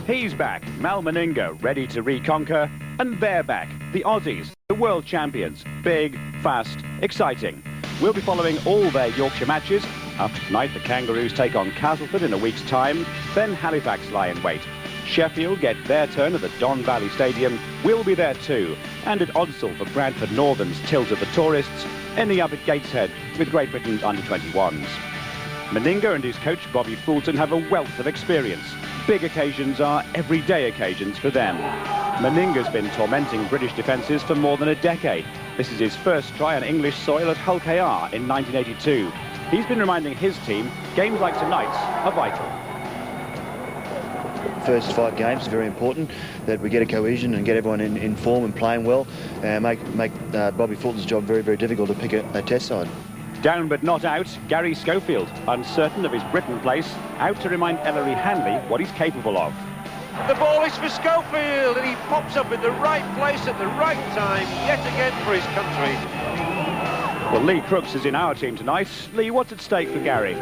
He's back, Mal Meninga, ready to reconquer, and they're back, the Aussies, the world champions, big, fast, exciting. We'll be following all their Yorkshire matches. After tonight, the Kangaroos take on Castleford in a week's time, then Halifax lie in wait. Sheffield get their turn at the Don Valley Stadium. We'll be there too, and at Odsal for Bradford Northern's Tilt of the Tourists, ending up at Gateshead with Great Britain's under-21s. Meninga and his coach Bobby Fulton have a wealth of experience. Big occasions are everyday occasions for them. Meninga's been tormenting British defences for more than a decade. This is his first try on English soil at Hull KR in 1982. He's been reminding his team games like tonight's are vital. First 5 games are very important, that we get a cohesion and get everyone in form and playing well, and make Bobby Fulton's job very, very difficult to pick a test side. Down but not out, Gary Schofield, uncertain of his Britain place, out to remind Ellery Hanley what he's capable of. The ball is for Schofield, and he pops up in the right place at the right time, yet again for his country. Well, Lee Crooks is in our team tonight. Lee, what's at stake for Gary?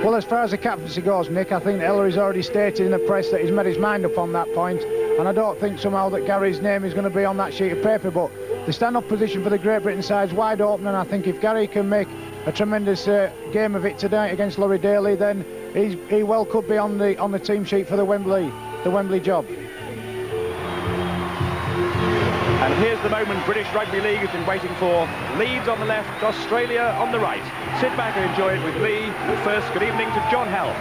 Well, as far as the captaincy goes, Nick, I think Ellery's already stated in the press that he's made his mind up on that point, and I don't think somehow that Gary's name is going to be on that sheet of paper, but the stand-up position for the Great Britain side's wide open, and I think if Gary can make a tremendous game of it tonight against Laurie Daly, then he well could be on the team sheet for the Wembley job. And here's the moment British Rugby League has been waiting for. Leeds on the left, Australia on the right. Sit back and enjoy it with Lee. But first, good evening to John Hell.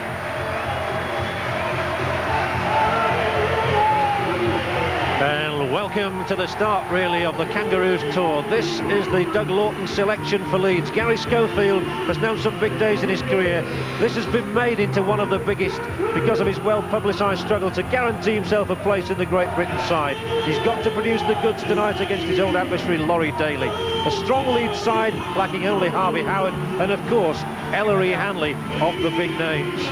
And welcome to the start, really, of the Kangaroos tour. This is the Doug Lawton selection for Leeds. Gary Schofield has known some big days in his career. This has been made into one of the biggest because of his well-publicised struggle to guarantee himself a place in the Great Britain side. He's got to produce the goods tonight against his old adversary, Laurie Daly. A strong Leeds side, lacking only Harvey Howard, and of course, Ellery Hanley of the big names.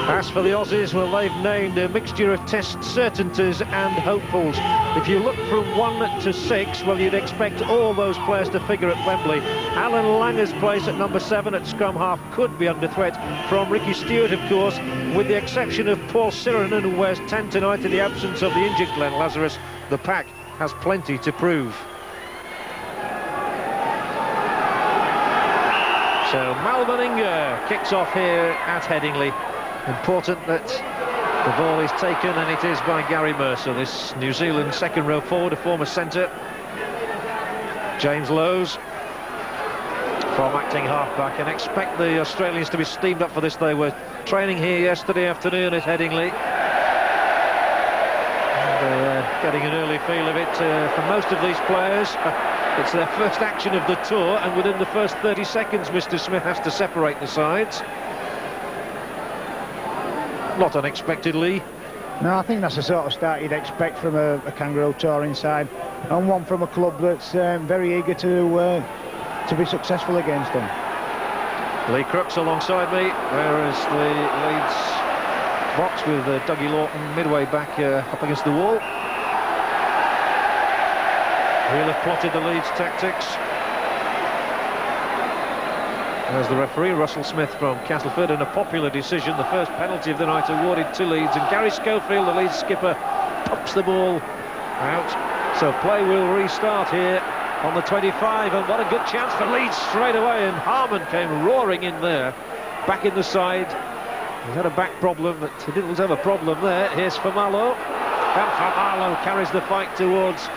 As for the Aussies, well, they've named a mixture of test certainties and hopefuls. If you look from 1 to 6, well, you'd expect all those players to figure at Wembley. Alan Langer's place at number 7 at scrum half could be under threat from Ricky Stewart, of course, with the exception of Paul Sirenen, who wears 10 tonight in the absence of the injured Glenn Lazarus. The pack has plenty to prove. So Mal Meninga kicks off here at Headingley. Important that the ball is taken, and it is by Gary Mercer, this New Zealand second row forward, a former centre. James Lowes from acting halfback, and expect the Australians to be steamed up for this. They were training here yesterday afternoon at Headingley. And, getting an early feel of it for most of these players. It's their first action of the tour, and within the first 30 seconds Mr. Smith has to separate the sides. Not unexpectedly. No, I think that's the sort of start you'd expect from a Kangaroo touring side, and one from a club that's very eager to be successful against them. Lee Crooks alongside me, whereas the Leeds box with Dougie Lawton midway back up against the wall. He'll have plotted the Leeds tactics. There's the referee, Russell Smith from Castleford, and a popular decision, the first penalty of the night awarded to Leeds, and Gary Schofield, the Leeds skipper, pumps the ball out. So play will restart here on the 25, and what a good chance for Leeds straight away, and Harmon came roaring in there, back in the side. He's had a back problem, but he didn't have a problem there. Here's Famalo, and Famalo carries the fight towards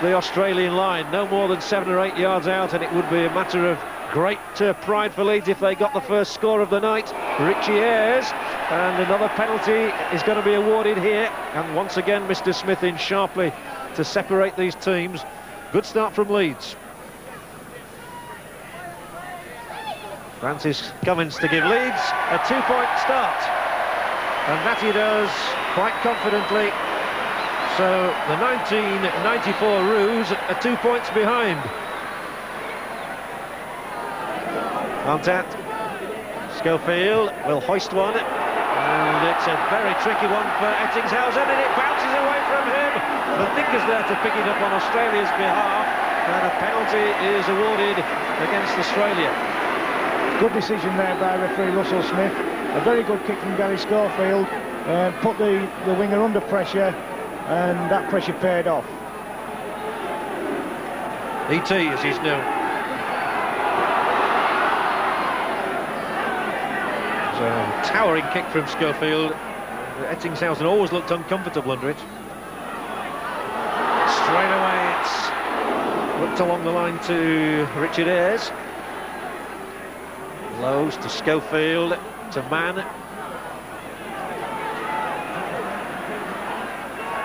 the Australian line, no more than 7 or 8 yards out, and it would be a matter of great pride for Leeds if they got the first score of the night. Richie Ayres, and another penalty is going to be awarded here, and once again Mr. Smith in sharply to separate these teams. Good start from Leeds. Francis Cummins to give Leeds a 2-point start, and that he does quite confidently. So the 1994 Roos are 2 points behind. Contact. Schofield will hoist one, and it's a very tricky one for Ettingshausen, and it bounces away from him. Meninga's there to pick it up on Australia's behalf, and a penalty is awarded against Australia. Good decision there by referee Russell Smith. A very good kick from Gary Schofield, put the winger under pressure, and that pressure paid off. ET as he's known. So, towering kick from Schofield. Ettingshausen always looked uncomfortable under it. Straight away it's looked along the line to Richard Ayres. Lows to Schofield, to Mann.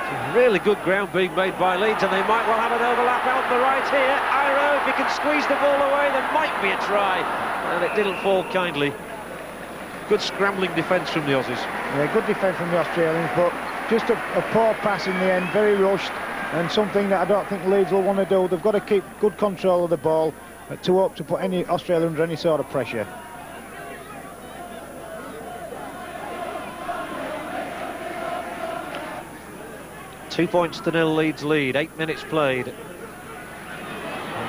Some really good ground being made by Leeds, and they might well have an overlap out the right here. Iro, if he can squeeze the ball away, there might be a try. And it didn't fall kindly. Good scrambling defence from the Aussies. Yeah, good defence from the Australians, but just a poor pass in the end, very rushed, and something that I don't think Leeds will want to do. They've got to keep good control of the ball to hope to put any Australia under any sort of pressure. Two points to nil, Leeds lead, 8 minutes played.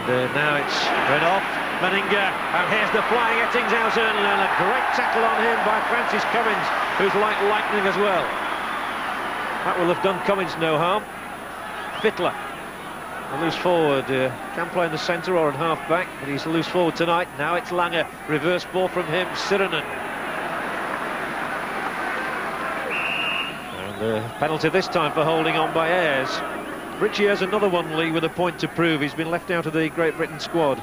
And now it's run off, Meninga, and here's the flying Ettingshausen, and a great tackle on him by Francis Cummins, who's like lightning as well. That will have done Cummins no harm. Fittler, a loose forward, can play in the centre or in half-back, but he's a loose forward tonight. Now it's Lange, reverse ball from him, Sirinen. Penalty this time for holding on by Ayres. Richie has another one, Lee, with a point to prove. He's been left out of the Great Britain squad.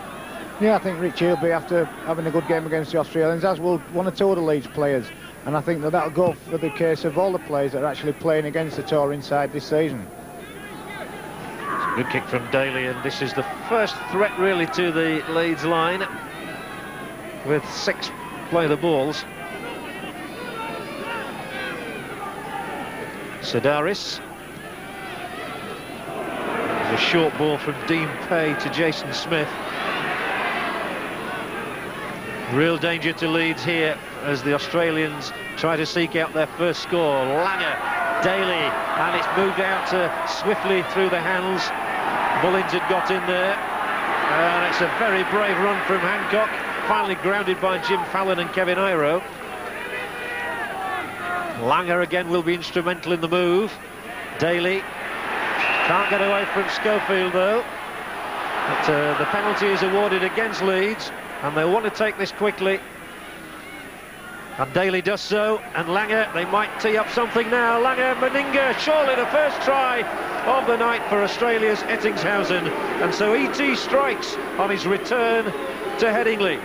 Yeah, I think Richie will be after having a good game against the Australians, as will one or two of the Leeds players. And I think that'll go for the case of all the players that are actually playing against the tour inside this season. Good kick from Daly, and this is the first threat really to the Leeds line, with 6 play the balls. Sedaris. There's a short ball from Dean Pay to Jason Smith. Real danger to Leeds here as the Australians try to seek out their first score. Lange, Daly, and it's moved out swiftly through the hands. Mullins had got in there, and it's a very brave run from Hancock, finally grounded by Jim Fallon and Kevin Iro. Lange again will be instrumental in the move. Daly can't get away from Schofield though. But the penalty is awarded against Leeds, and they want to take this quickly. And Daly does so, and Lange, they might tee up something now. Lange, Meninga, surely the first try of the night for Australia's Ettingshausen. And so E.T. strikes on his return to Headingley.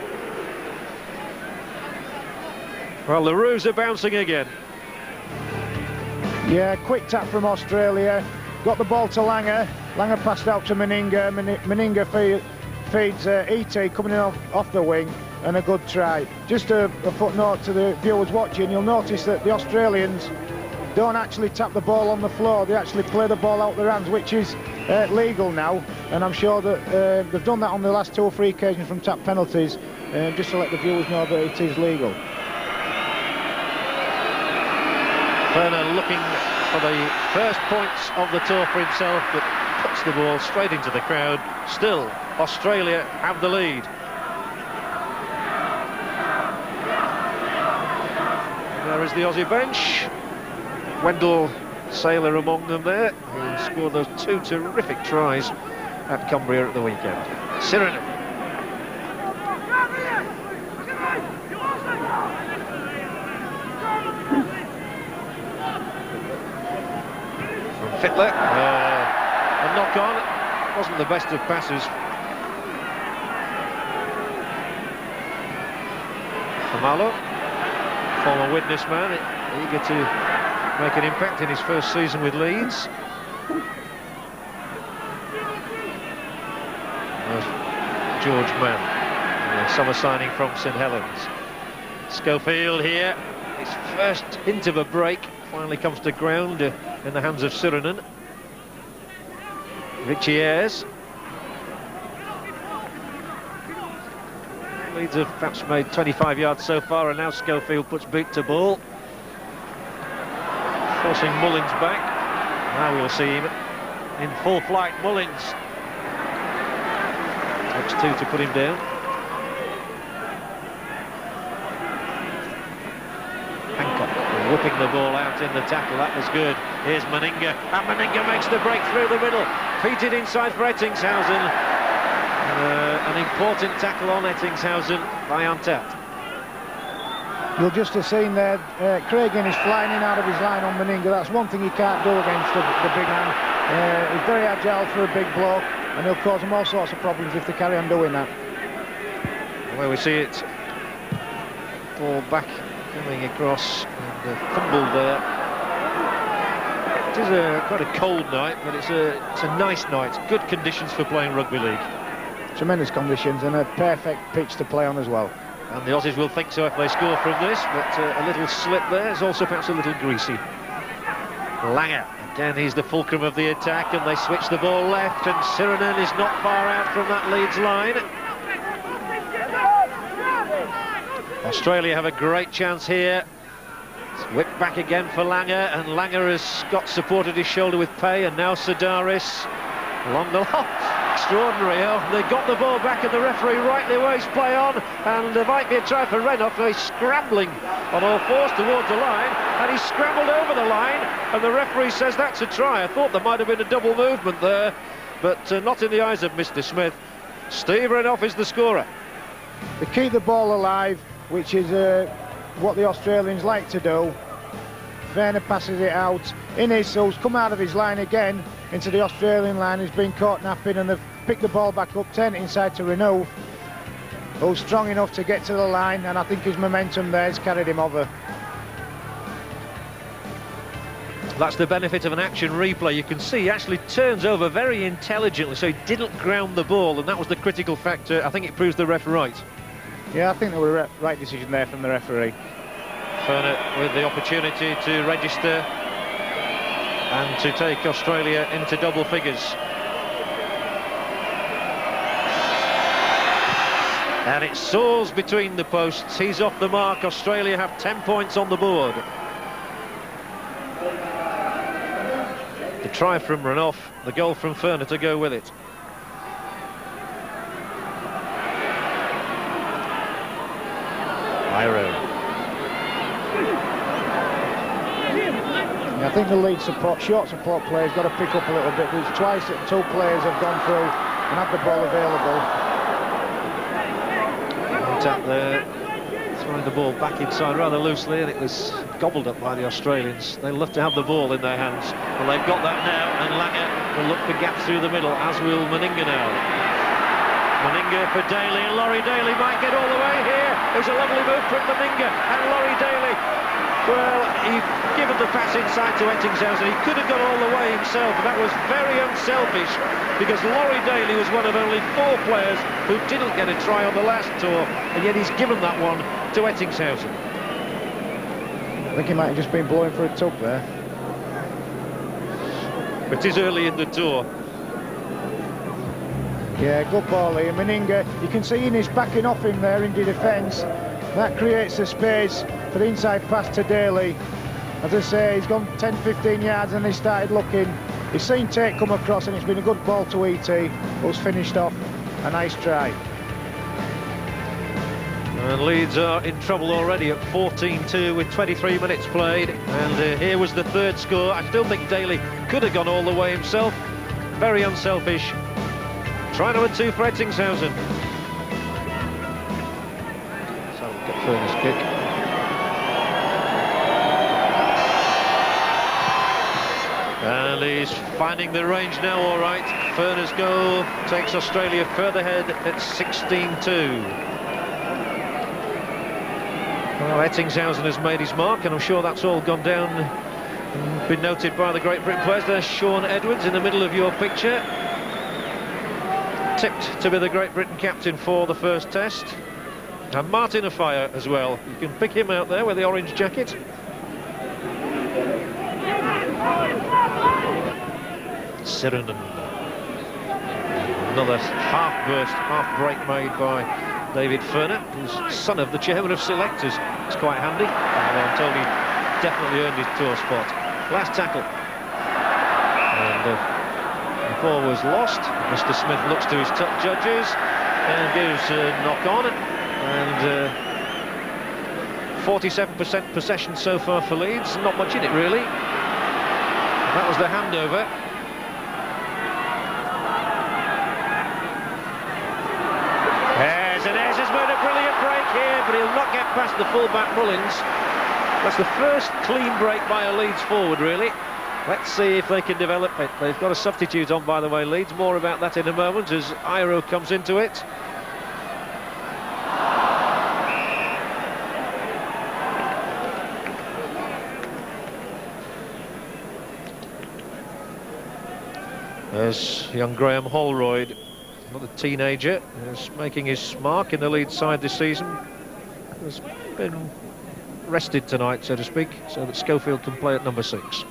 Well, the Roos are bouncing again. Yeah, quick tap from Australia. Got the ball to Lange. Lange passed out to Meninga. Meninga feeds E.T. coming in off the wing, and a good try. Just a footnote to the viewers watching, you'll notice that the Australians don't actually tap the ball on the floor. They actually play the ball out their hands, which is legal now, and I'm sure that they've done that on the last 2 or 3 occasions from tap penalties, just to let the viewers know that it is legal. Werner looking for the first points of the tour for himself, but puts the ball straight into the crowd. Still, Australia have the lead. There is the Aussie bench. Wendell Saylor among them there, who scored those 2 terrific tries at Cumbria at the weekend. Sirinen. Fittler, a knock on, wasn't the best of passes. Famalo, former witness man, eager to make an impact in his first season with Leeds. George Mann, a summer signing from St Helens. Schofield here, his first hint of a break, finally comes to ground in the hands of Sirinen. Richie Ayres. Leeds have perhaps made 25 yards so far, and now Schofield puts boot to ball, forcing Mullins back. Now we'll see him in full flight. Mullins takes 2 to put him down. whipping the ball out in the tackle. That was good. Here's Meninga, and Meninga makes the break through the middle. Feeded inside for Ettingshausen. An important tackle on Ettingshausen by Antat. You'll just have seen there, Craig is flying in out of his line on Meninga. That's one thing he can't do against the big man. He's very agile for a big bloke, and he'll cause them all sorts of problems if they carry on doing that. Well, we see it. Ball back, coming across, and a fumble there. It is quite a cold night, but it's a nice night. Good conditions for playing rugby league. Tremendous conditions and a perfect pitch to play on as well. And the Aussies will think so if they score from this, but a little slip there is also perhaps a little greasy. Langer, again he's the fulcrum of the attack, and they switch the ball left, and Sirenen is not far out from that Leeds line. Australia have a great chance here. It's whipped back again for Langer, and Langer has got support at his shoulder with Pay, and now Sedaris along the line. Extraordinary. Oh, they got the ball back, and the referee rightly waves play on, and there might be a try for Renouf. He's scrambling on all fours towards the line, and he's scrambled over the line, and the referee says that's a try. I thought there might have been a double movement there, but not in the eyes of Mr. Smith. Steve Renouf is the scorer. They keep the ball alive, which is what the Australians like to do. Werner passes it out. Inisus come out of his line again into the Australian line. He's been caught napping, and they've picked the ball back up, turn it inside to Renouf, who's strong enough to get to the line, and I think his momentum there has carried him over. That's the benefit of an action replay. You can see he actually turns over very intelligently, so he didn't ground the ball, and that was the critical factor. I think it proves the ref right. Yeah, I think there was a right decision there from the referee. Ferner with the opportunity to register and to take Australia into double figures. And it soars between the posts. He's off the mark. Australia have 10 points on the board. The try from Renouf, the goal from Ferner to go with it. Iro. I think the lead short support players got to pick up a little bit. There's twice that two players have gone through and had the ball available. Tap there, throwing the ball back inside rather loosely, and it was gobbled up by the Australians. They love to have the ball in their hands. Well, they've got that now, and Langer will look for gaps through the middle, as will Meninga now. Meninga for Daly, and Laurie Daly might get all the way here. There's a lovely move from Meninga, and Laurie Daly. Well, he given the pass inside to Ettingshausen. He could have gone all the way himself, and that was very unselfish, because Laurie Daly was one of only 4 players who didn't get a try on the last tour, and yet he's given that one to Ettingshausen. I think he might have just been blowing for a tug there. It is early in the tour. Yeah, good ball here. Meninga, you can see Innes backing off him there in the defence. That creates the space for the inside pass to Daly. As I say, he's gone 10-15 yards and he started looking. He's seen Tate come across, and it's been a good ball to E.T., who's finished off a nice try. And Leeds are in trouble already at 14-2 with 23 minutes played, and here was the third score. I still think Daly could have gone all the way himself. Very unselfish. Try number 2 for Ettingshausen. So we've got Ferner's kick. And he's finding the range now, all right. Ferner's goal takes Australia further ahead at 16-2. Well, Ettingshausen has made his mark, and I'm sure that's all gone down and been noted by the Great Britain players. There's Sean Edwards in the middle of your picture. Tipped to be the Great Britain captain for the first test. And Martin Afire as well. You can pick him out there with the orange jacket. Sirenen. Another half-burst, half-break made by David Ferner, who's son of the chairman of selectors. It's quite handy. Well, I'm told he definitely earned his tour spot. Last tackle. And the ball was lost. Mr. Smith looks to his top judges and gives a knock on. And 47% possession so far for Leeds, not much in it really. That was the handover. Yes, has made a brilliant break here, but he'll not get past the full-back Mullins. That's the first clean break by a Leeds forward, really. Let's see if they can develop it. They've got a substitute on, by the way, Leeds. More about that in a moment as Iro comes into it. There's young Graham Holroyd, another teenager, who's making his mark in the Leeds side this season. Has been rested tonight, so to speak, so that Schofield can play at number 6.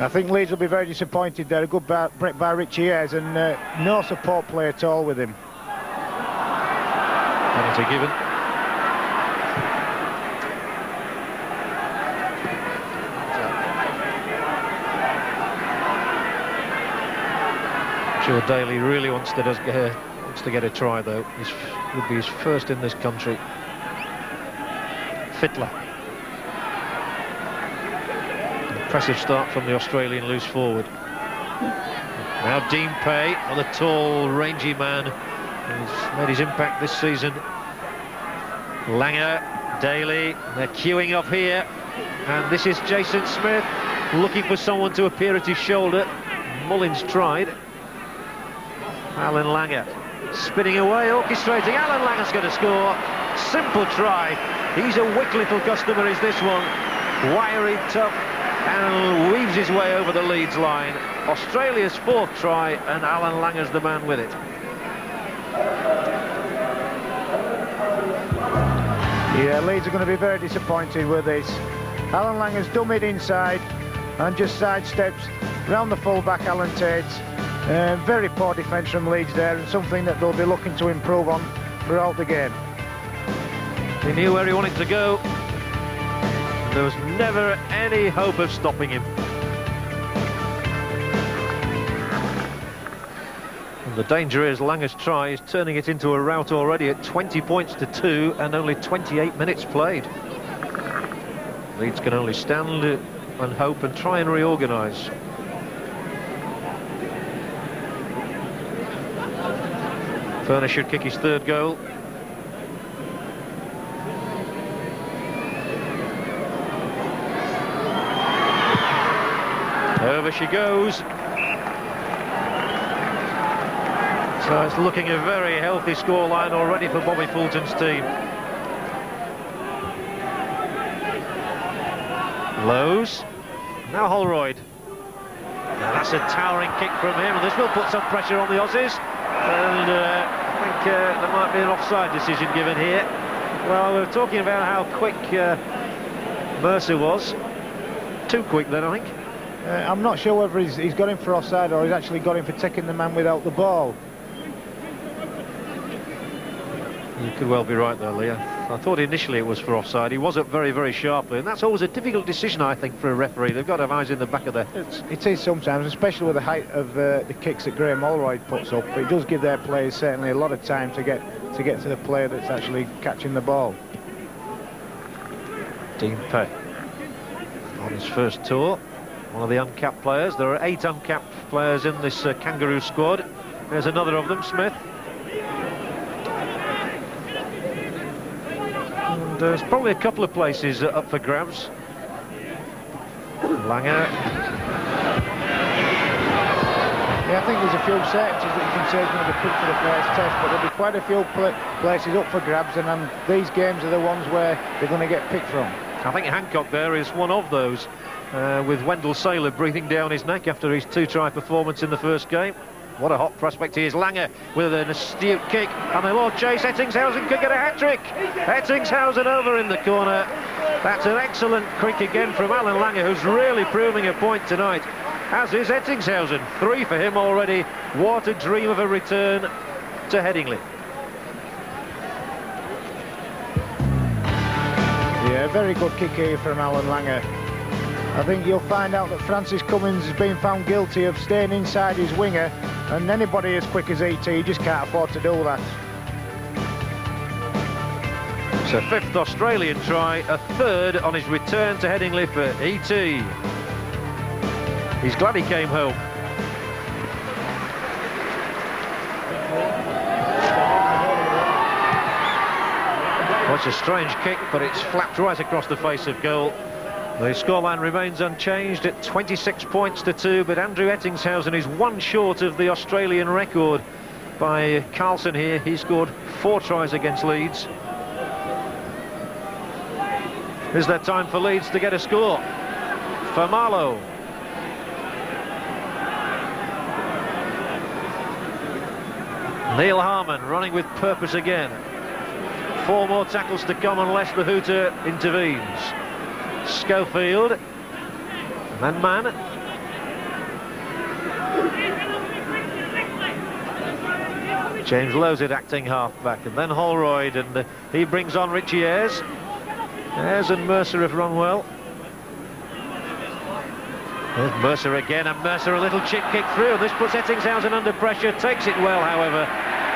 I think Leeds will be very disappointed there. A good break by Richie Ayres and no support play at all with him. Penalty given. I'm sure Daly really wants to get a try, though. This would be his first in this country. Fittler. Impressive start from the Australian loose forward. Now Dean Pay, another tall, rangy man who's made his impact this season. Langer, Daly, they're queuing up here. And this is Jason Smith looking for someone to appear at his shoulder. Mullins tried. Alan Langer spinning away, orchestrating. Alan Langer's going to score. Simple try. He's a wick little customer, is this one. Wiry, tough, and weaves his way over the Leeds line. Australia's 4th try, and Alan Langer's the man with it. Yeah, Leeds are going to be very disappointed with this. Alan Langer's dummied inside and just sidesteps round the full-back Alan Tate. Very poor defence from Leeds there, and something that they'll be looking to improve on throughout the game. He knew where he wanted to go. There was never any hope of stopping him. And the danger is Langer's try is turning it into a rout already at 20 points to 2 and only 28 minutes played. Leeds can only stand and hope and try and reorganise. Furner should kick his 3rd goal. Over she goes. So it's looking a very healthy scoreline already for Bobby Fulton's team. Lowe's. Now Holroyd. Now that's a towering kick from him, and this will put some pressure on the Aussies. And I think there might be an offside decision given here. Well, we were talking about how quick Mercer was. Too quick then, I think. I'm not sure whether he's got him for offside or he's actually got him for taking the man without the ball. You could well be right there, Leah. I thought initially it was for offside. He was up very, very sharply, and that's always a difficult decision, I think, for a referee. They've got to have eyes in the back of their heads. It is sometimes, especially with the height of the kicks that Graham Holroyd puts up. It does give their players certainly a lot of time to get to the player that's actually catching the ball. Dean Pay on his first tour. One of the uncapped players. There are 8 uncapped players in this Kangaroo squad. There's another of them, Smith. And there's probably a couple of places up for grabs. Langer. Yeah, I think there's a few sectors that you can say is going to be picked for the first test, but there'll be quite a few places up for grabs, and these games are the ones where they're going to get picked from. I think Hancock there is one of those. With Wendell Saylor breathing down his neck after his 2-try performance in the first game. What a hot prospect he is. Langer with an astute kick, and the Lord Chase Ettingshausen could get a hat-trick. Ettingshausen over in the corner. That's an excellent kick again from Alan Langer, who's really proving a point tonight, as is Ettingshausen. 3 for him already. What a dream of a return to Headingley. Yeah, very good kick here from Alan Langer. I think you'll find out that Francis Cummins has been found guilty of staying inside his winger, and anybody as quick as ET just can't afford to do that. It's a 5th Australian try, a 3rd on his return to Headingley for E.T. He's glad he came home. Well, it's a strange kick, but it's flapped right across the face of goal. The scoreline remains unchanged at 26 points to 2, but Andrew Ettingshausen is 1 short of the Australian record by Carlson here. He scored 4 tries against Leeds. Is there time for Leeds to get a score? For Marlowe. Neil Harmon running with purpose again. 4 more tackles to come unless the hooter intervenes. Schofield. Man. James Lozid acting half-back, and then Holroyd, and he brings on Richie Ayres. Ayres and Mercer have run well. There's Mercer again, and Mercer a little chip kick through. This puts Ettingshausen under pressure, takes it well, however,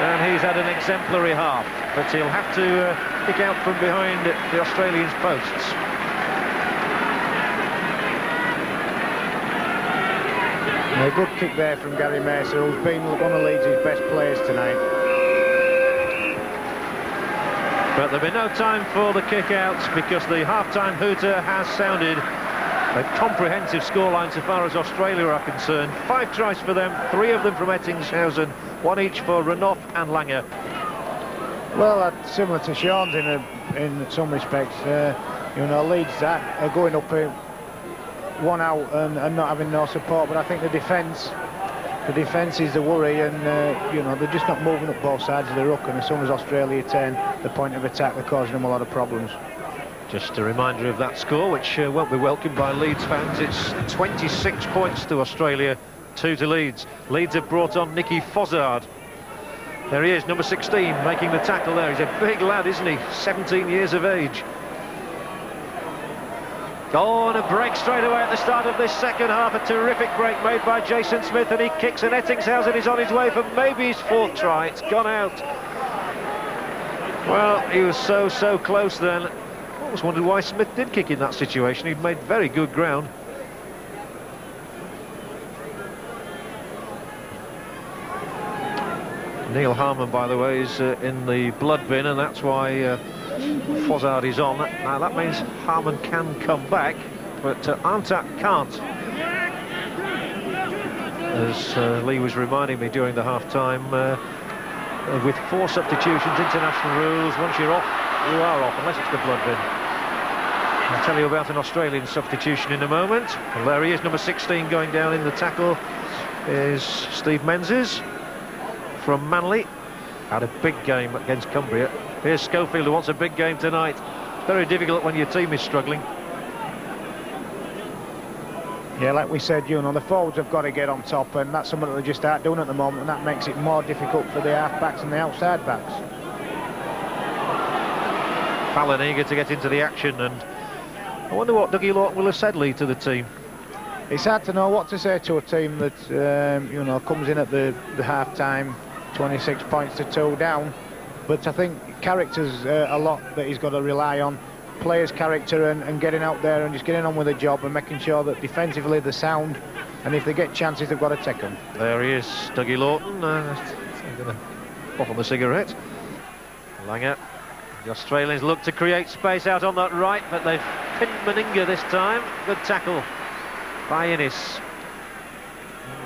and he's had an exemplary half. But he'll have to kick out from behind the Australians' posts. A good kick there from Gary Mercer, who's been one of Leeds' best players tonight. But there'll be no time for the kick-outs because the half-time hooter has sounded. A comprehensive scoreline so far as Australia are concerned. 5 tries for them, 3 of them from Ettingshausen, 1 each for Renouf and Langer. Well, that's similar to Sean's in some respects. You know, Leeds are going up 1 out and not having no support, but I think the defence is the worry, and you know, they're just not moving up both sides of the ruck, and as soon as Australia turn the point of attack, they're causing them a lot of problems. Just a reminder of that score, which won't be welcomed by Leeds fans. It's 26 points to Australia, 2 to Leeds. Leeds have brought on Nicky Fozzard. There he is, number 16, making the tackle there. He's a big lad, isn't he? 17 years of age. Oh, and a break straight away at the start of this second half. A terrific break made by Jason Smith, and he kicks, and Ettingshausen is on his way for maybe his 4th try. It's gone out. Well, he was so close then. I always wondered why Smith did kick in that situation. He'd made very good ground. Neil Harmon, by the way, is in the blood bin, and that's why Fozzard is on. Now that means Harmon can come back, but Arntak can't. As Lee was reminding me during the half-time, with 4 substitutions, international rules, once you're off, you are off, unless it's the blood bin. I'll tell you about an Australian substitution in a moment. And there he is, number 16, going down in the tackle is Steve Menzies from Manly. Had a big game against Cumbria. Here's Schofield, who wants a big game tonight. Very difficult when your team is struggling. Yeah, like we said, you know, the forwards have got to get on top, and that's something that they just aren't doing at the moment, and that makes it more difficult for the half-backs and the outside backs. Fallon eager to get into the action, and I wonder what Dougie Lawton will have said, Lee, to the team. It's hard to know what to say to a team that, you know, comes in at the half-time, 26 points to 2 down. But I think character's a lot that he's got to rely on. Players' character and getting out there and just getting on with the job and making sure that defensively they're sound, and if they get chances, they've got to take them. There he is, Dougie Lawton. I'm going to pop on the cigarette. Langer. The Australians look to create space out on that right, but they've pinned Meninga this time. Good tackle by Innes.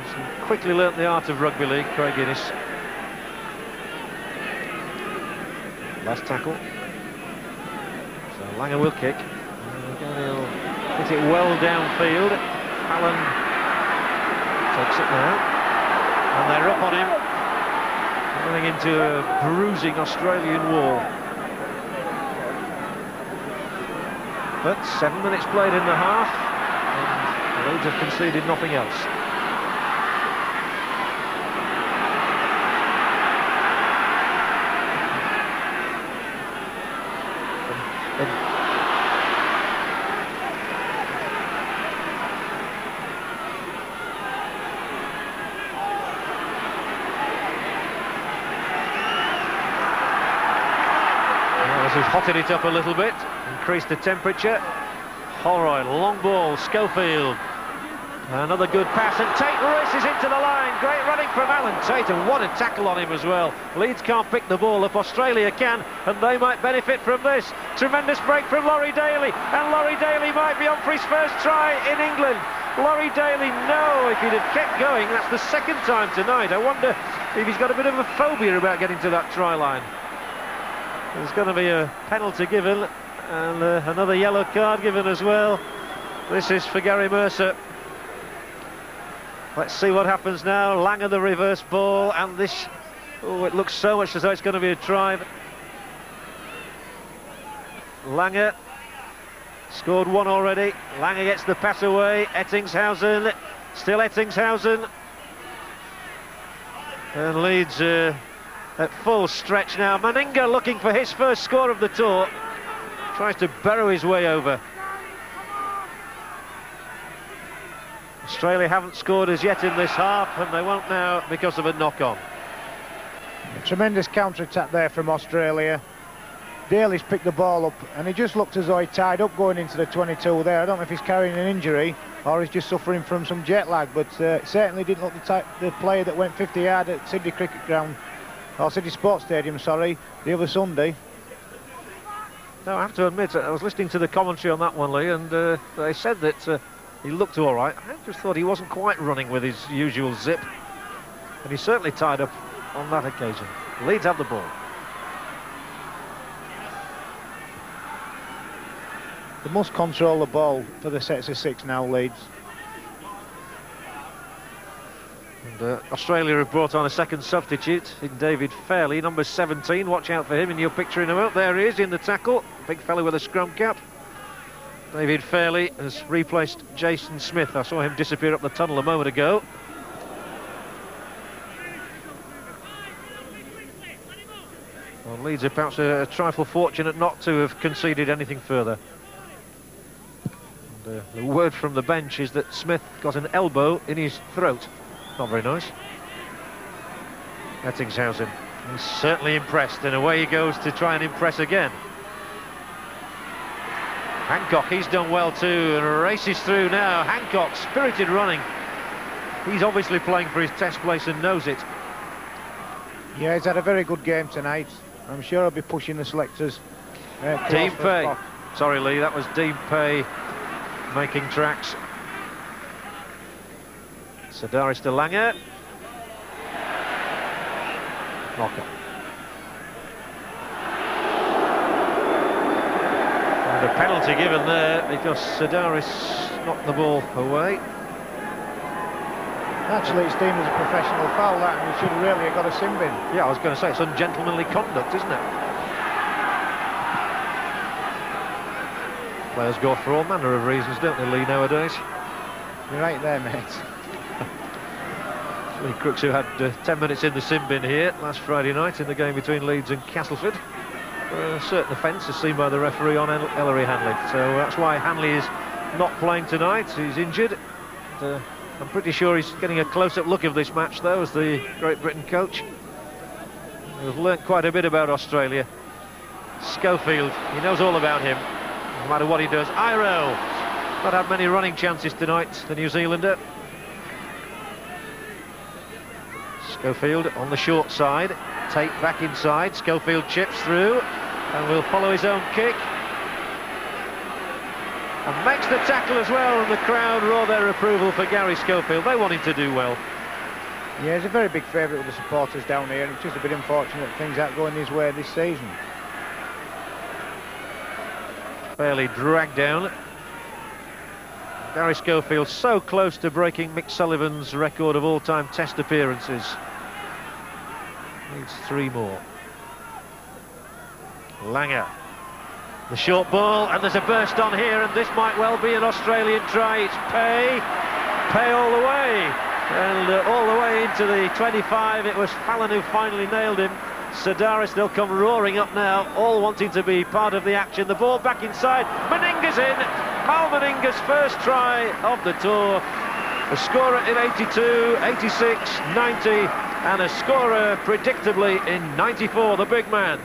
He's quickly learnt the art of rugby league, Craig Innes. Last tackle. So Langer will kick. He'll hit it well downfield. Allen takes it now. And they're up on him. Running into a bruising Australian wall. But 7 minutes played in the half, and the Leeds have conceded nothing else. This is Hotted it up a little bit, increased the temperature. Holroyd, long ball, Schofield. Another good pass, and Tate races into the line. Great running from Alan Tate, and what a tackle on him as well. Leeds can't pick the ball up, Australia can, and they might benefit from this. Tremendous break from Laurie Daly, and Laurie Daly might be on for his first try in England. Laurie Daly, no, if he'd have kept going, that's the second time tonight. I wonder if he's got a bit of a phobia about getting to that try line. There's going to be a penalty given, and another yellow card given as well. This is for Gary Mercer. Let's see what happens now. Langer the reverse ball, and this, oh, it looks so much as though it's going to be a try. Langer scored one already. Langer gets the pass away. Ettingshausen, still Ettingshausen. And Leeds at full stretch now. Meninga looking for his first score of the tour. Tries to burrow his way over. Australia haven't scored as yet in this half, and they won't now because of a knock-on. Tremendous counter-attack there from Australia. Daly's picked the ball up, and he just looked as though he tied up going into the 22 there. I don't know if he's carrying an injury or he's just suffering from some jet lag, but certainly didn't look the player that went 50 yard at Sydney Cricket Ground, or Sydney Sports Stadium, sorry, the other Sunday. No, I have to admit, I was listening to the commentary on that one, Lee, and they said that he looked all right. I just thought he wasn't quite running with his usual zip, and he's certainly tied up on that occasion. Leeds have the ball. They must control the ball for the sets of six now, Leeds. And Australia have brought on a second substitute in David Fairley, number 17. Watch out for him in your picture in a moment. There he is in the tackle. Big fellow with a scrum cap. David Fairley has replaced Jason Smith. I saw him disappear up the tunnel a moment ago. Well, Leeds are perhaps a trifle fortunate not to have conceded anything further. And, the word from the bench is that Smith got an elbow in his throat. Not very nice. Ettingshausen, he's certainly impressed, and away he goes to try and impress again. Hancock, he's done well too, and races through now. Hancock, spirited running. He's obviously playing for his test place and knows it. Yeah, he's had a very good game tonight. I'm sure he'll be pushing the selectors. Dean Pay. Sorry, Lee, that was Dean Pay making tracks. Sadaris to Langer. Knocker. And a penalty given there because Sadaris knocked the ball away. Actually, it's deemed as a professional foul, that, and he should really have got a sin bin. Yeah, I was going to say, it's ungentlemanly conduct, isn't it? Players go for all manner of reasons, don't they, Lee, nowadays? You're right there, mate. Lee Crooks, who had 10 minutes in the sin bin here last Friday night in the game between Leeds and Castleford, for a certain offence as seen by the referee on Ellery Hanley. So that's why Hanley is not playing tonight. He's injured. And, I'm pretty sure he's getting a close-up look of this match, though, as the Great Britain coach. We've learnt quite a bit about Australia. Schofield, he knows all about him, no matter what he does. Iro, not had many running chances tonight, the New Zealander. Schofield on the short side, Tate back inside, Schofield chips through, and will follow his own kick. And makes the tackle as well, and the crowd roar their approval for Gary Schofield. They want him to do well. Yeah, he's a very big favourite with the supporters down here, and it's just a bit unfortunate that things aren't going his way this season. Fairly dragged down. Gary Schofield so close to breaking Mick Sullivan's record of all-time test appearances. Needs 3 more. Langer. The short ball, and there's a burst on here, and this might well be an Australian try. It's Pay all the way, and all the way into the 25. It was Fallon who finally nailed him. Sadaris, they'll come roaring up now, all wanting to be part of the action. The ball back inside, Meninga's in. Mal Meninga's first try of the tour. A scorer in 82, 86, 90, and a scorer predictably in 94, the big man.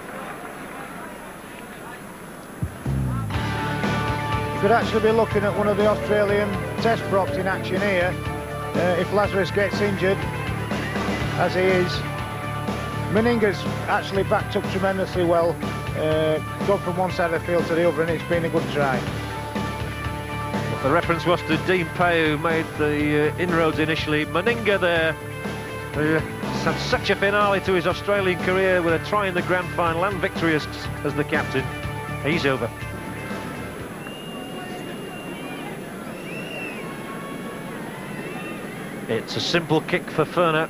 could actually be looking at one of the Australian test props in action here. If Lazarus gets injured, as he is. Meninga's actually backed up tremendously well, gone from one side of the field to the other, and it's been a good try. The reference was to Dean Pay, who made the inroads initially. Meninga there, who had such a finale to his Australian career with a try in the grand final and victory as the captain. He's over. It's a simple kick for Ferner.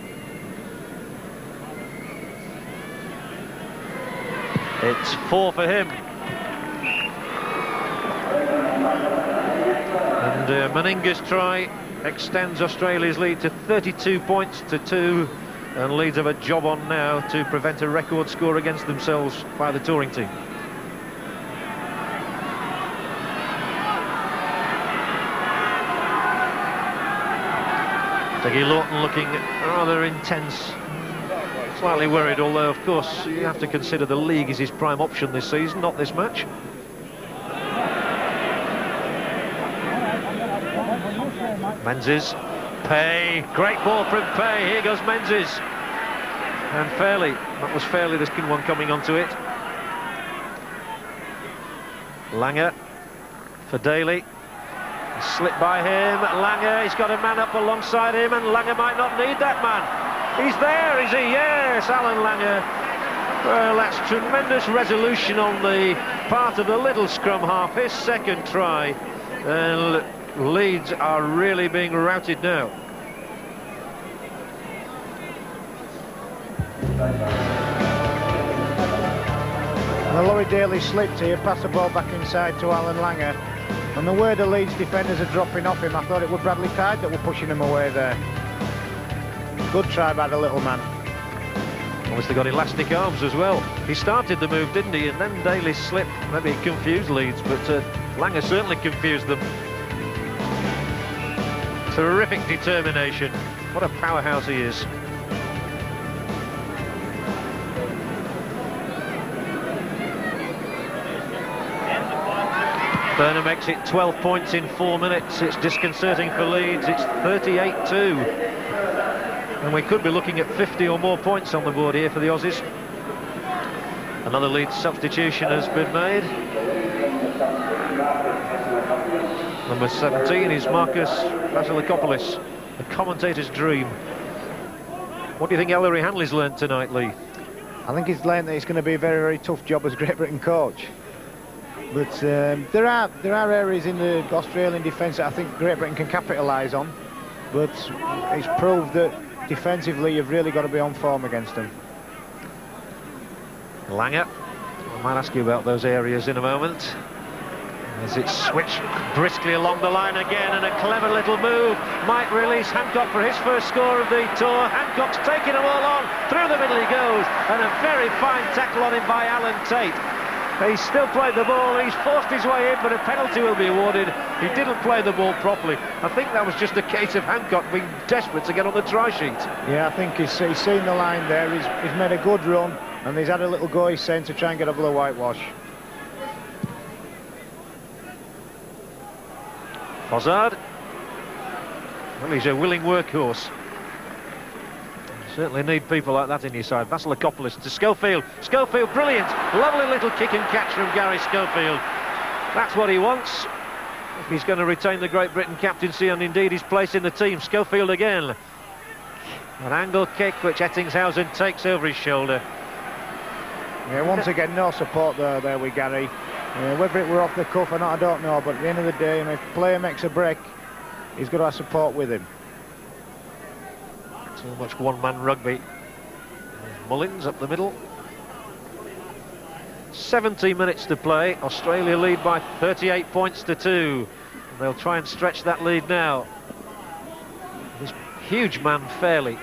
It's 4 for him. And Meninga's try extends Australia's lead to 32 points to 2, and Leeds have a job on now to prevent a record score against themselves by the touring team. Dougie Lawton looking rather intense, slightly worried, although of course you have to consider the league is his prime option this season, not this match. Menzies, Pay, great ball from Pay, here goes Menzies. And Fairley, that was Fairley, there's one coming onto it. Langer for Daly. Slipped by him, Langer, he's got a man up alongside him, and Langer might not need that man. He's there, is he? Yes, Alan Langer. Well, that's tremendous resolution on the part of the little scrum half, his second try. And Leeds are really being routed now. And Laurie Daly slipped here, passed the ball back inside to Alan Langer. And the way the Leeds defenders are dropping off him, I thought it was Bradley Clyde that were pushing him away there. Good try by the little man. Obviously got elastic arms as well. He started the move, didn't he? And then Daly slipped. Maybe it confused Leeds, but Langer certainly confused them. Terrific determination. What a powerhouse he is. Burner makes it 12 points in 4 minutes. It's disconcerting for Leeds. It's 38-2. And we could be looking at 50 or more points on the board here for the Aussies. Another Leeds substitution has been made. Number 17 is Marcus Vasilakopoulos, the commentator's dream. What do you think Ellery Hanley's learned tonight, Lee? I think he's learned that it's going to be a very, very tough job as Great Britain coach. But there are areas in the Australian defence that I think Great Britain can capitalise on. But it's proved that defensively you've really got to be on form against them. Langer, I might ask you about those areas in a moment. As it switched briskly along the line again, and a clever little move might release Hancock for his first score of the tour. Hancock's taking them all on, through the middle he goes, and a very fine tackle on him by Alan Tate. He's still played the ball, he's forced his way in, but a penalty will be awarded. He didn't play the ball properly. I think that was just a case of Hancock being desperate to get on the try sheet. Yeah, I think he's seen the line there, he's made a good run, and he's had a little go, he's saying, to try and get over the whitewash. Fossard. Well, he's a willing workhorse. Certainly need people like that in your side. Vasilakopoulos to Schofield. Schofield, brilliant. Lovely little kick and catch from Gary Schofield. That's what he wants. If he's going to retain the Great Britain captaincy and indeed his place in the team. Schofield again. An angle kick which Ettingshausen takes over his shoulder. Yeah, once again, no support there with Gary. Whether it were off the cuff or not, I don't know. But at the end of the day, if a player makes a break, he's got to have support with him. So much one-man rugby. Mullins up the middle. 70 minutes to play. Australia lead by 38 points to 2. And they'll try and stretch that lead now. This huge man, Fairley.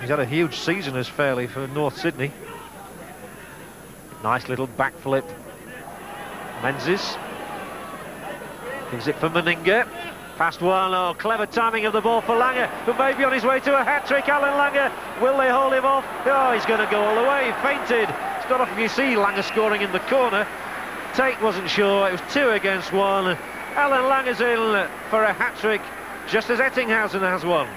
He's had a huge season as Fairley for North Sydney. Nice little backflip. Menzies. Gives it for Meninga. Past one, oh, clever timing of the ball for Langer, who may be on his way to a hat-trick. Alan Langer, will they hold him off? Oh, he's going to go all the way, he fainted. It's not often you see Langer scoring in the corner. Tate wasn't sure. It was 2 against 1. Alan Langer's in for a hat-trick, just as Ettinghausen has one.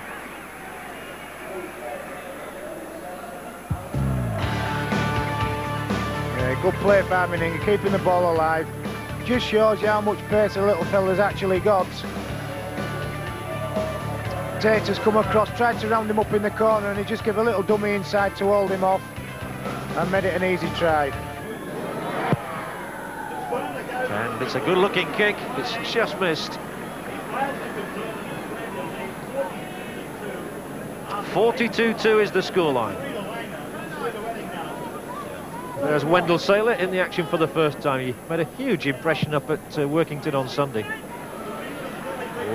Yeah, good play for Meninga, keeping the ball alive. Just shows you how much pace the little fella's actually got. Tate has come across, tried to round him up in the corner, and he just gave a little dummy inside to hold him off and made it an easy try. And it's a good-looking kick. It's just missed. 42-2 is the scoreline. There's Wendell Saylor in the action for the first time. He made a huge impression up at Workington on Sunday.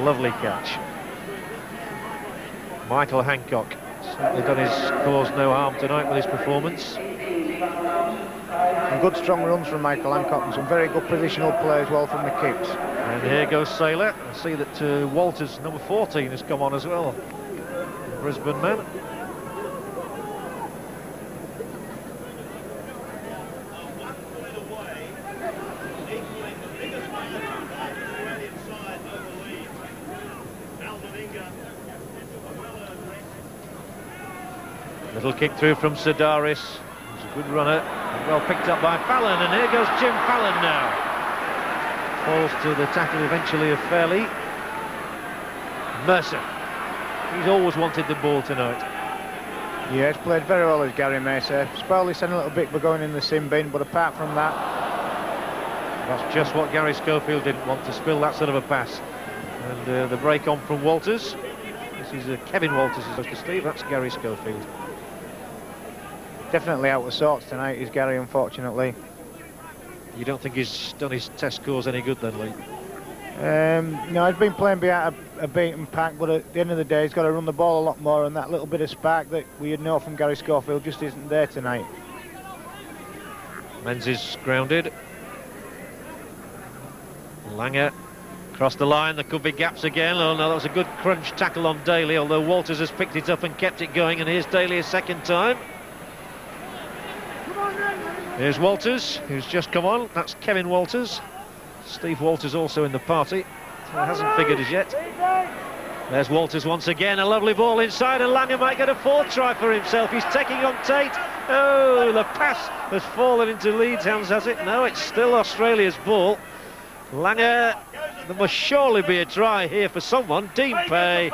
Lovely catch. Michael Hancock certainly done his cause no harm tonight with his performance. And good strong runs from Michael Hancock and some very good positional play as well from the kicks. And here goes Saylor. I see that Walters, number 14, has come on as well. Brisbane man. Little kick through from Sedaris. He's a good runner. Well picked up by Fallon, and here goes Jim Fallon now. Falls to the tackle eventually of Fairley. Mercer. He's always wanted the ball tonight. Yeah, he's played very well as Gary Mercer. Spurley sent a little bit for going in the sin bin, but apart from that... That's just what Gary Schofield didn't want, to spill that sort of a pass. And the break on from Walters. This is Kevin Walters as opposed to Steve. That's Gary Schofield. Definitely out of sorts tonight is Gary, unfortunately. You don't think he's done his test scores any good then, Lee? No, he's been playing behind a beaten pack, but at the end of the day he's got to run the ball a lot more, and that little bit of spark that we know from Gary Schofield just isn't there tonight. Menzies grounded. Langer across the line. There could be gaps again. Oh no, that was a good crunch tackle on Daly, although Walters has picked it up and kept it going, and here's Daly a second time. Here's Walters, who's just come on. That's Kevin Walters. Steve Walters also in the party, so it hasn't figured as yet. There's Walters once again, a lovely ball inside, and Langer might get a 4th try for himself. He's taking on Tate. Oh, the pass has fallen into Leeds' hands, has it? No, it's still Australia's ball. Langer, there must surely be a try here for someone. Dean Pay.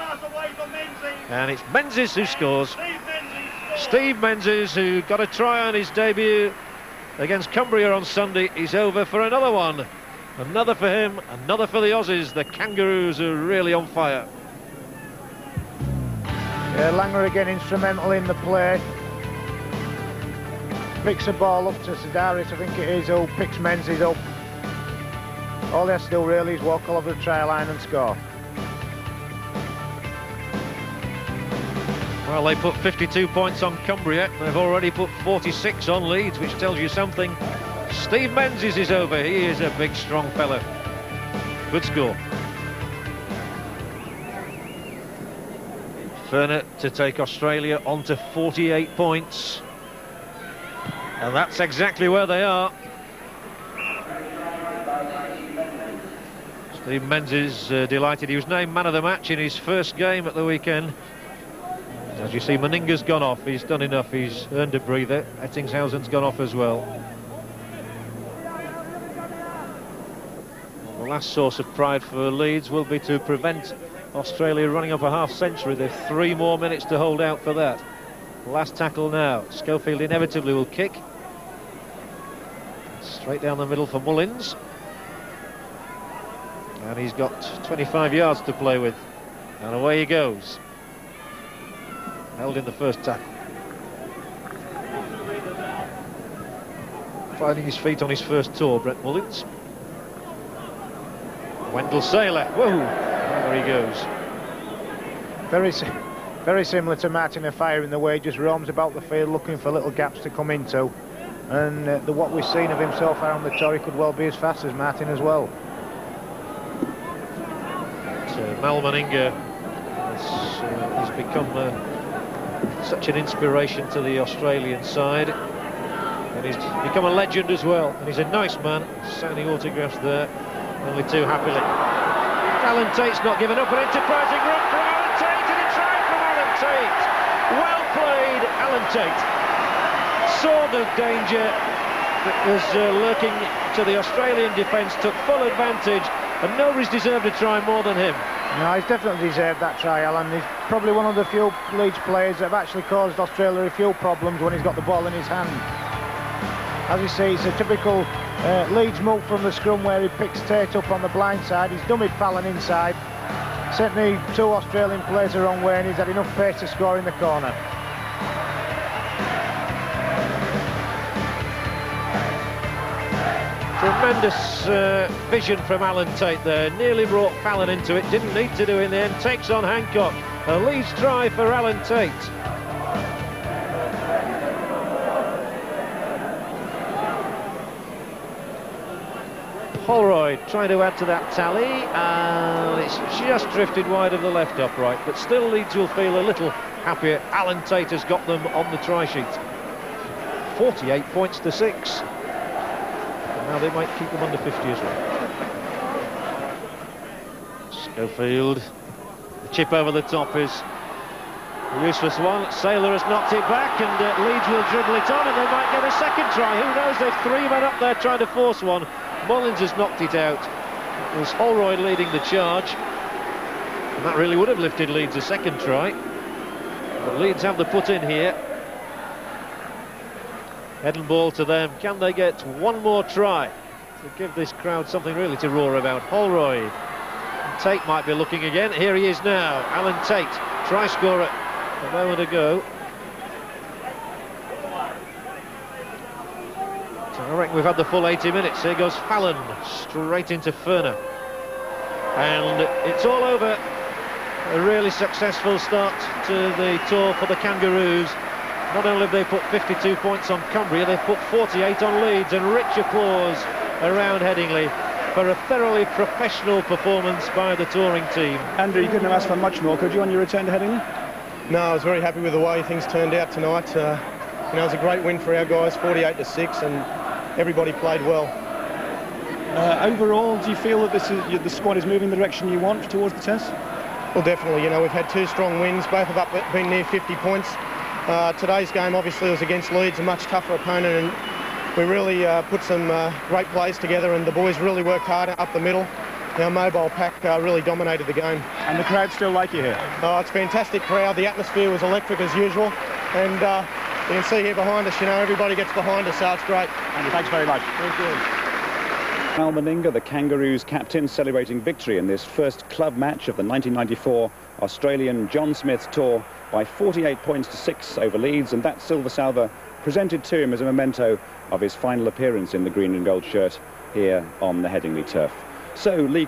And it's Menzies who scores. Steve Menzies, who got a try on his debut against Cumbria on Sunday. He's over for another one. Another for him, another for the Aussies. The Kangaroos are really on fire. Yeah, Langer again instrumental in the play. Picks the ball up to Sedaris, I think it is, who picks Menzies up. All they have to do really is walk all over the try line and score. Well, they put 52 points on Cumbria. They've already put 46 on Leeds, which tells you something. Steve Menzies is over. He is a big, strong fella. Good score. Ferner to take Australia on to 48 points. And that's exactly where they are. Steve Menzies delighted. He was named man of the match in his first game at the weekend. As you see, Meninga's gone off. He's done enough. He's earned a breather. Ettinghausen's gone off as well. The last source of pride for Leeds will be to prevent Australia running up a half-century. They've 3 more minutes to hold out for that. Last tackle now. Schofield inevitably will kick. Straight down the middle for Mullins. And he's got 25 yards to play with. And away he goes. Held in the first tackle. Finding his feet on his first tour, Brett Mullins. Wendell Saylor. Whoa! There he goes. Very similar to Martin Afire in the way he just roams about the field looking for little gaps to come into. And what we've seen of him so far on the tour, he could well be as fast as Martin as well. Mal Meninga has become such an inspiration to the Australian side. And he's become a legend as well. And he's a nice man, signing autographs there, only too happily. Alan Tate's not given up, an enterprising run from Alan Tate, and a try from Alan Tate. Well played, Alan Tate. Saw the danger that was lurking to the Australian defence, took full advantage, and nobody's deserved a try more than him. No, he's definitely deserved that try, Alan. He's probably one of the few Leeds players that have actually caused Australia a few problems when he's got the ball in his hand. As you see, it's a typical Leeds move from the scrum where he picks Tate up on the blind side. He's dummied Fallon inside, sent the two Australian players the wrong way, and he's had enough pace to score in the corner. Tremendous vision from Alan Tate there, nearly brought Fallon into it, didn't need to do it in the end, takes on Hancock. A Leeds try for Alan Tate. Holroyd trying to add to that tally, and it's just drifted wide of the left upright, but still Leeds will feel a little happier. Alan Tate has got them on the try sheet. 48 points to 6. And now they might keep them under 50 as well. Schofield, the chip over the top is a useless one. Saylor has knocked it back, and Leeds will dribble it on, and they might get a second try. Who knows? They've 3 men up there trying to force one. Mullins has knocked it out. It was Holroyd leading the charge, and that really would have lifted Leeds a second try. But Leeds have the put in here. Head and ball to them. Can they get one more try to give this crowd something really to roar about? Holroyd. And Tate might be looking again. Here he is now. Alan Tate, try scorer. A moment ago. So I reckon we've had the full 80 minutes. Here goes Fallon straight into Furner. And it's all over. A really successful start to the tour for the Kangaroos. Not only have they put 52 points on Cumbria, they've put 48 on Leeds, and rich applause around Headingley for a thoroughly professional performance by the touring team. Andrew, you couldn't have asked for much more, could you, on your return to Headingley? No, I was very happy with the way things turned out tonight. You know, it was a great win for our guys, 48-6, and everybody played well. Overall, do you feel that the squad is moving the direction you want towards the test? Well, definitely. You know, we've had 2 strong wins, both have been near 50 points. Today's game obviously was against Leeds, a much tougher opponent, and we really put some great plays together, and the boys really worked hard up the middle. Our mobile pack really dominated the game. And the crowd still like you here? Oh, it's a fantastic crowd. The atmosphere was electric as usual, and you can see here behind us, you know, everybody gets behind us, so it's great. Andy, thanks very much. Thank you. Al Meninga, the Kangaroos captain, celebrating victory in this first club match of the 1994 Australian John Smith Tour by 48 points to 6 over Leeds, and that silver salver presented to him as a memento of his final appearance in the green and gold shirt here on the Headingley turf. So Lee